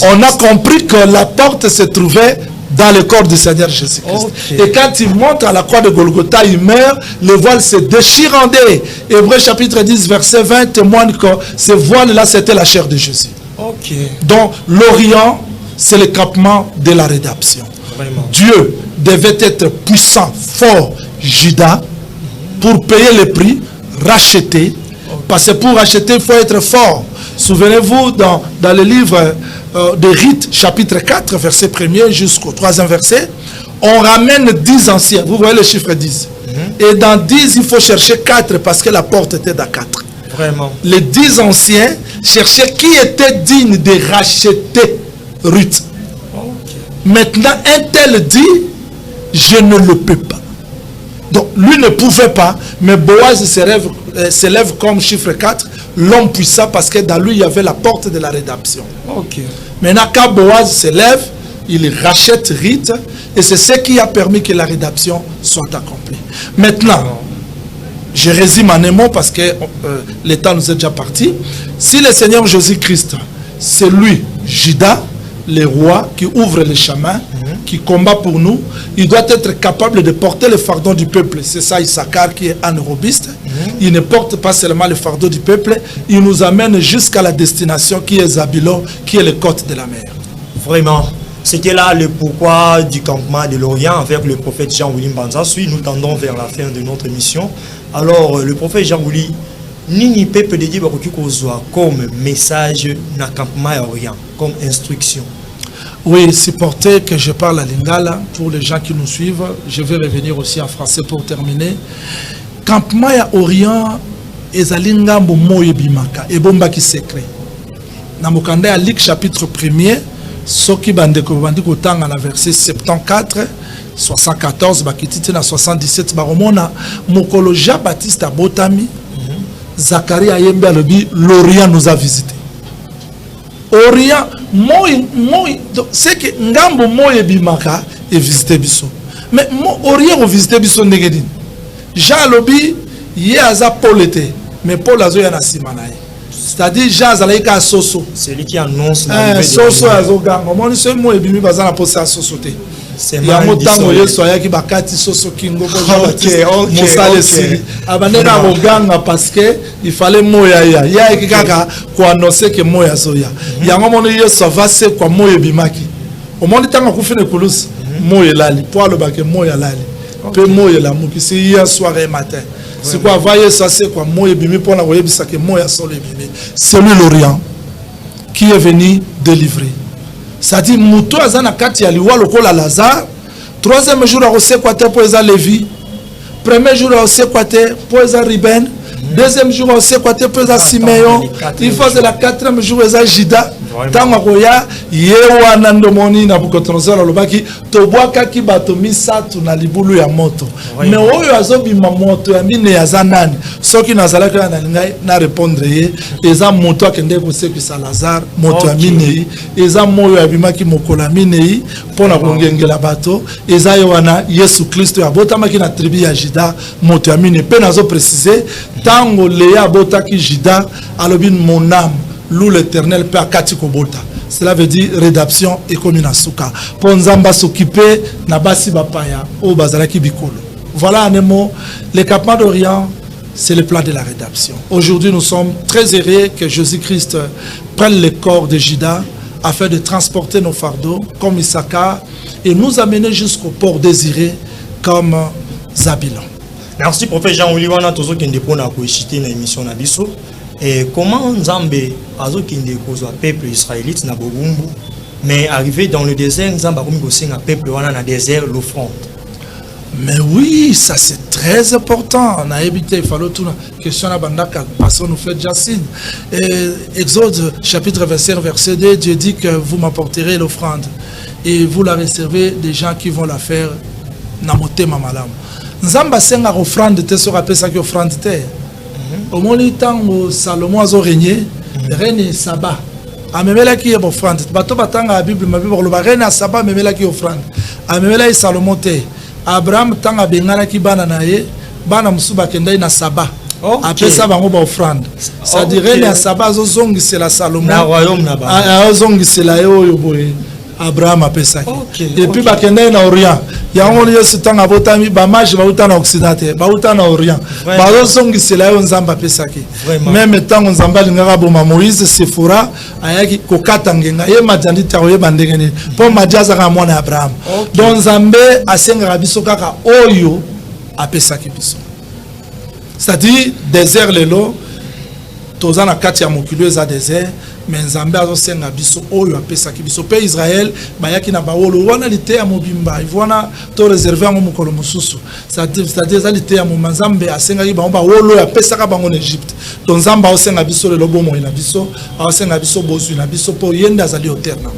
On a compris que la porte se trouvait dans le corps du Seigneur Jésus-Christ. Et quand il monte à la croix de Golgotha, il meurt, le voile se déchire en deux. Hébreux chapitre 10, verset 20 témoigne que ce voile-là, c'était la chair de Jésus. Donc, l'Orient, c'est le campement de la rédemption. Dieu devait être puissant, fort, Judas, pour payer le prix, racheter. Parce que pour racheter, il faut être fort. Souvenez-vous, dans le livre de Rites, chapitre 4, verset 1er jusqu'au 3e verset, on ramène 10 anciens. Vous voyez le chiffre 10. Et dans 10, il faut chercher 4 parce que la porte était dans 4. Vraiment. Les 10 anciens cherchaient qui était digne de racheter Ruth. Maintenant, un tel dit, je ne le peux pas. Donc, lui ne pouvait pas, mais Boaz s'élève comme chiffre 4, l'homme puissant, parce que dans lui, il y avait la porte de la rédemption. Maintenant, quand Boaz s'élève, il rachète Rite, et c'est ce qui a permis que la rédemption soit accomplie. Maintenant, je résume en un mot parce que le temps nous est déjà parti. Si le Seigneur Jésus-Christ, c'est lui, Judas, le roi qui ouvre les chemins, qui combat pour nous, il doit être capable de porter le fardeau du peuple. C'est ça Issachar qui est anérobiste. Il ne porte pas seulement le fardeau du peuple, il nous amène jusqu'à la destination qui est Zabilo, qui est le côte de la mer. Vraiment, c'était là le pourquoi du campement de l'Orient avec le prophète Jean-Willy Mbanza-Sui. Nous tendons vers la fin de notre mission. Alors, le prophète Jean-Willy, Nini peuple de Dieu comme message dans le campement d'Orient, comme instruction. Oui, supportez que je parle à Lingala pour les gens qui nous suivent. Je vais revenir aussi en français pour terminer. Campement d'Orient est à Lingambo Moye Bimaka et Bombaki secret. Dans Mokanda à Luc chapitre 1er, Soki Bandeko Bandiko Tanga na verset 74, 74, Bakititi na 77, Baromona, Mokolo Jean-Baptiste Botami, Zacharie Ayembe Alobi, l'Orient nous a visité. Orient, c'est que Ngambo Moye Bimaka est visité Bisso. Mais Orient a visité Bisso Negedin. Jean Alobi, yé aza Paul était, mais Paul a zoya na simanaï. C'est-à-dire Jean Azalaïka Soso. C'est lui qui annonce Soso Azogang. Comment on se moi et bimi bazana poser à Sosoté. Il y a un temps où il y a qui bakati Soso Kingo. Ok. Abanera Oganga parce que il fallait moya ya. Il y a quelqu'un qui a annoncé que moya zoya. Il y a un moment où il y a savasé quoi moya bimaki. Au moment où il y a un coup de coulous moya lali. Pour le bac moya lali. Peu moya la mouki. C'est hier soir et matin. C'est quoi, voyez ça, c'est quoi, moi et bimi pour la voyer, ça que moi et sol et bimi. C'est lui l'Orient qui est venu délivrer. Ça dit, Moutou Azana Kati Aliwa, le col à Lazare. Troisième jour, on sait quoi, pour les Lévi. Premier jour, on sait quoi, pour les Riben. Deuxième jour, on sait quoi, pour les Siméon. Il faut que la quatrième jour, les Jida. Tangoya yewa nandomoni na bukotonzala lobaki tobwaka ki bato misatu na libulu ya moto mais oyo azobima moto ya mine ya zanani soki nazalaka na ngai na répondre ye eza moto akende ko sekisa Lazare moto ya mine eza moyo ya bimaki mokola mine pona kongengela bato eza yowana Yesu Kristo ya botamaki na tribu ya Juda moto ya mine pe nazo préciser tango leya botaki Juda alobin mon âme loue l'Éternel peut akati kobota. Cela veut dire rédemption et kominasuka. Ponzamba s'occuper na basi bapaya au bazalaki bikolo. Voilà un mot. Le campement d'Orient, c'est le plan de la rédemption. Aujourd'hui, nous sommes très heureux que Jésus-Christ prenne le corps de Judas afin de transporter nos fardeaux comme Issachar et nous amener jusqu'au port désiré comme Zabylon. Merci, prophète Jean-Willy. On a toujours qui dépend à coïciter dans l'émission Nabiso. Et comment Nzambe azo kinde kozwa peuple israélite na Bogumbu mais arrivé dans le désert Nzambe akomi kosenga peuple wana na désert l'offrande. Mais oui, ça c'est très important. On a évité, il fallait tout question à Bandaka parce qu'on nous fait déjà signe. Exode chapitre 25 verset 2, Dieu dit que vous m'apporterez l'offrande et vous la réservez des gens qui vont la faire na motema malamu. Nzambe senga offrande te sera pesa ki offrande te. Au moment où Salomon a régné, reine Saba. Amemela qui est offrande. Bato batanga la Bible, ma Bible, le reine Saba amemela qui est offrande. Amemela est Salomon te. Abraham tanga bengana ki bana nae, bana musuba kendai na Saba. Après ça bango ba offrande. Ça dit reine Saba zo zongi c'est la Salomon. Na royaume na ba. A zongi c'est la yo boye. Abraham a fait ça. Et puis bakende na Orient. Ya on lieu ce temps abotami ba mage ba uta na Occident, ba uta na Orient. Ba zongi c'est là Nzamba pesaki. Même temps Nzamba lingaka boma Moïse Sephora ayaki kokata ngenga ye majandi taoye bandengeni. Po majaza ka mwana Abraham. Donc Nzambe asenga biso kaka oyo a pesaki biso. C'est-à-dire désert lelo tozana kati ya mokilo eza désert. Mais Nzambe azo senga biso oyo apesaki biso pe Israël bayaki na bawolo wana lité ya mobimba ivona to réserver ngo mukolo mususu c'est-à-dire za lité ya Nzambe asenga ki ba wolo apesaka bango en Égypte donc Nzambe azo senga biso le lobo mo ina biso azo senga biso bozu na biso po yenda zali oterna.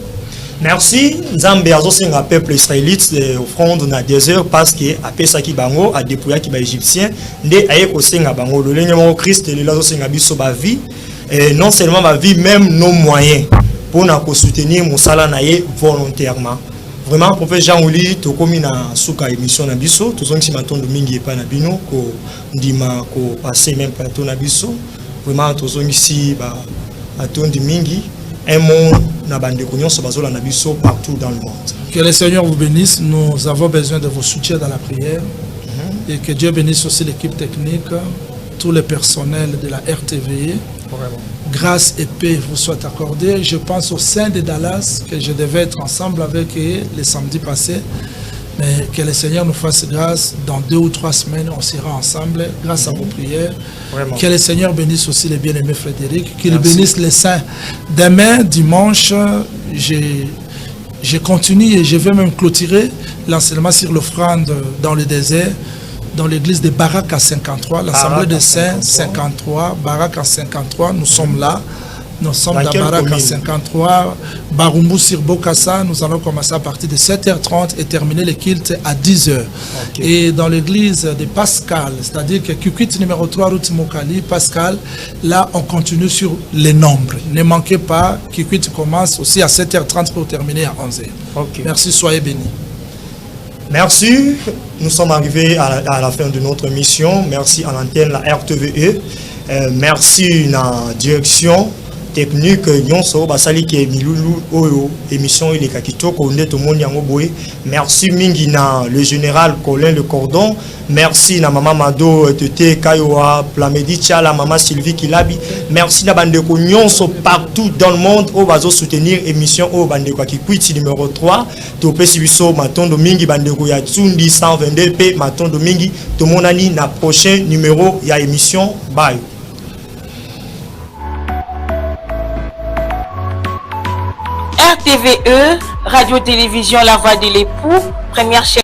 Merci. Nzambe azo senga peuple israélite offrande na désert parce que apesaki bango a dépouillé ki ba égyptien nde aye ko senga bango le lenge mo Christ le lazo senga biso ba vie. Et non seulement ma vie, même nos moyens pour nous soutenir mon salaire volontairement. vraiment prophète Jean-Ouli tokomi na suka émission na biso tozongisi matondo mingi epa na bino ko ndima ko passer même plateau na biso vraiment tozongisi ba atondi mingi un monde na bande nyonso bazola na biso partout dans le monde. Que le Seigneur vous bénisse. Nous avons besoin de vos soutiens dans la prière et que Dieu bénisse aussi l'équipe technique, tout le personnel de la RTVE. Vraiment. Grâce et paix vous soient accordées. Je pense au sein de Dallas que je devais être ensemble avec eux les samedis passés. Mais que le Seigneur nous fasse grâce. Dans 2 ou 3 semaines, on sera ensemble grâce à vos prières. Vraiment. Que le Seigneur bénisse aussi les bien-aimés Frédéric. Qu'il bénisse les saints. Demain, dimanche, je continue et je vais même clôturer l'enseignement sur l'offrande dans le désert. Dans l'église de Barak à 53, l'Assemblée des Saints 53, Barak à 53, nous sommes là. Nous sommes dans Barak à 53, Barumbu sur Bokassa. Nous allons commencer à partir de 7h30 et terminer le culte à 10h. Okay. Et dans l'église de Pascal, c'est-à-dire que Kukwit numéro 3, route Mokali, Pascal, là on continue sur les nombres. Ne manquez pas, Kukwit commence aussi à 7h30 pour terminer à 11h. Okay. Merci, soyez bénis. Merci, nous sommes arrivés à la fin de notre mission. Merci à l'antenne, la RTVE. Merci à la direction technique. Nyonso basali ke milulu oyo émission il est kitoko nde to monde yango boye. Merci mingi na le général Colin Le Cordon. Merci na maman Mado Tete Kayoa Plamedi Tchala, maman Sylvie Kilabi. Merci na bandeko nyonso partout dans le monde au bazo soutenir émission au bandeko Kikwiti numéro 3. To pesi biso matondo mingi bandeko ya Tsundi 122 p matondo mingi to monani na prochain numéro ya émission. Bye. RTVE, Radio-Télévision La Voix de l'époux, première chaîne.